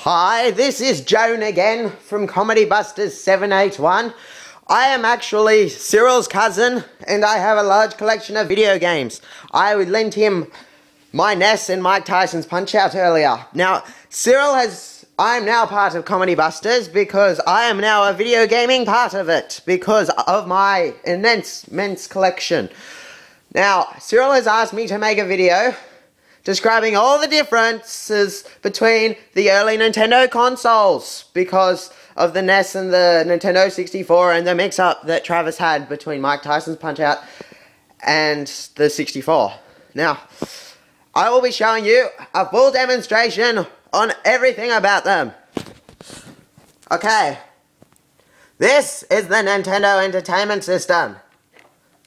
Hi, this is Joan again from Comedy Busters 781. I am actually Cyril's cousin and I have a large collection of video games. I lent him my NES and Mike Tyson's Punch-Out earlier. Now, I'm now part of Comedy Busters because I am now a video gaming part of it because of my immense collection. Now, Cyril has asked me to make a video describing all the differences between the early Nintendo consoles because of the NES and the Nintendo 64 and the mix-up that Travis had between Mike Tyson's Punch-Out and the 64. Now, I will be showing you a full demonstration on everything about them. Okay, this is the Nintendo Entertainment System.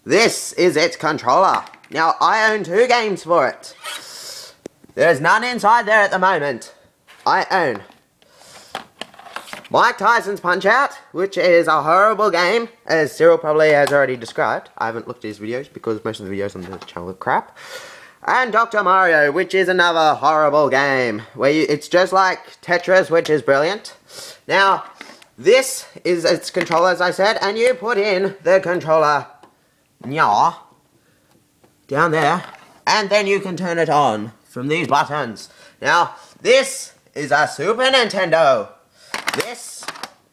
This is its controller. Now, I own 2 games for it. There's none inside there at the moment. I own Mike Tyson's Punch-Out, which is a horrible game, as Cyril probably has already described. I haven't looked at his videos because most of the videos on the channel are crap. And Dr. Mario, which is another horrible game, where it's just like Tetris, which is brilliant. Now, this is its controller, as I said, and you put in the controller down there, and then you can turn it on from these buttons. Now, this is a Super Nintendo. This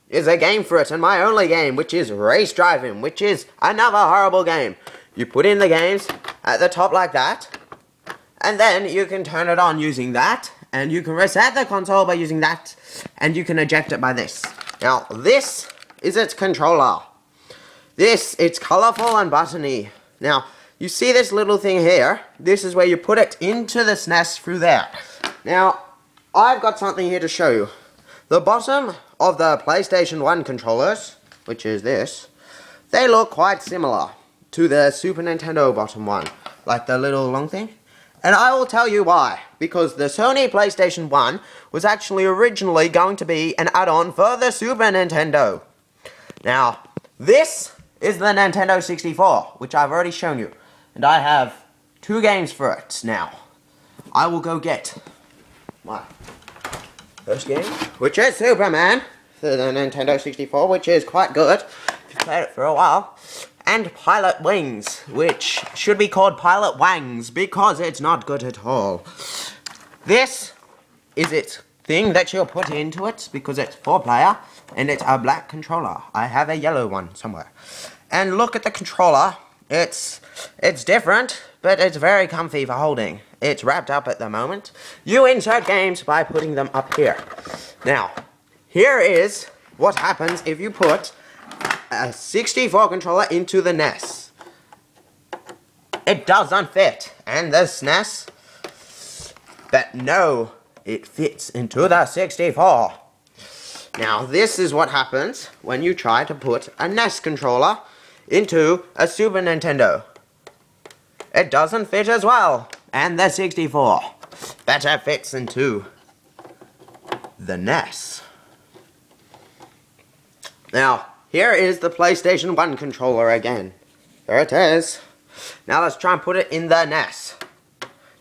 is a game for it, and my only game, which is Race Driving, which is another horrible game. You put in the games at the top like that, and then you can turn it on using that, and you can reset the console by using that, and you can eject it by this. Now, this is its controller. It's colourful and buttony. Now, you see this little thing here? This is where you put it into the SNES through there. Now, I've got something here to show you. The bottom of the PlayStation 1 controllers, which is this, they look quite similar to the Super Nintendo bottom one, like the little long thing. And I will tell you why. Because the Sony PlayStation 1 was actually originally going to be an add-on for the Super Nintendo. Now, this is the Nintendo 64, which I've already shown you. And I have 2 games for it now. I will go get my first game, which is Superman, for the Nintendo 64, which is quite good, if you've played it for a while. And Pilot Wings, which should be called Pilot Wangs, because it's not good at all. This is its thing that you'll put into it, because it's 4-player, and it's a black controller. I have a yellow one somewhere. And look at the controller. It's different, but it's very comfy for holding. It's wrapped up at the moment. You insert games by putting them up here. Now, here is what happens if you put a 64 controller into the NES. It doesn't fit, and the SNES, but no, it fits into the 64. Now, this is what happens when you try to put a NES controller into a Super Nintendo. It doesn't fit as well, and the 64 better fits into the NES. Now, here is the PlayStation 1 controller again. There it is. Now let's try and put it in the NES.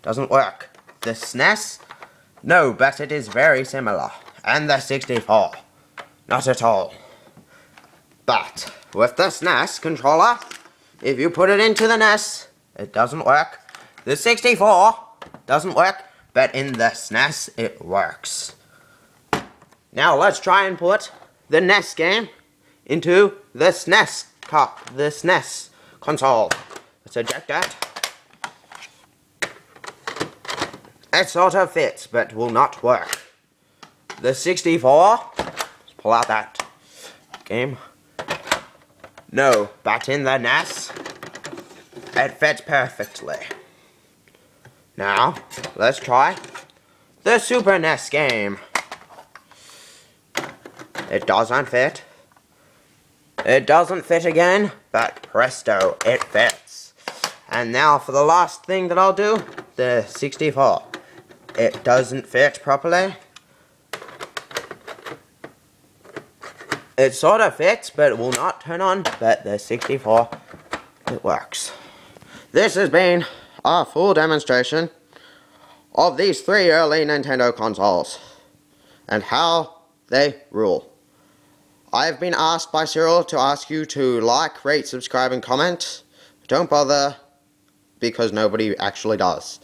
Doesn't work. The SNES? No, but it is very similar. And the 64? Not at all. But with the SNES controller, if you put it into the NES, it doesn't work. The 64 doesn't work, but in the SNES it works. Now let's try and put the NES game into the SNES console. Let's eject that. It sort of fits, but will not work. The 64, let's pull out that game. No, but in the NES, it fits perfectly. Now, let's try the Super NES game. It doesn't fit. It doesn't fit again, but presto, it fits. And now for the last thing that I'll do, the 64. It doesn't fit properly. It sort of fits, but it will not turn on, but the 64, it works. This has been a full demonstration of these 3 early Nintendo consoles. and how they rule. I have been asked by Cyril to ask you to like, rate, subscribe, and comment. Don't bother, because nobody actually does.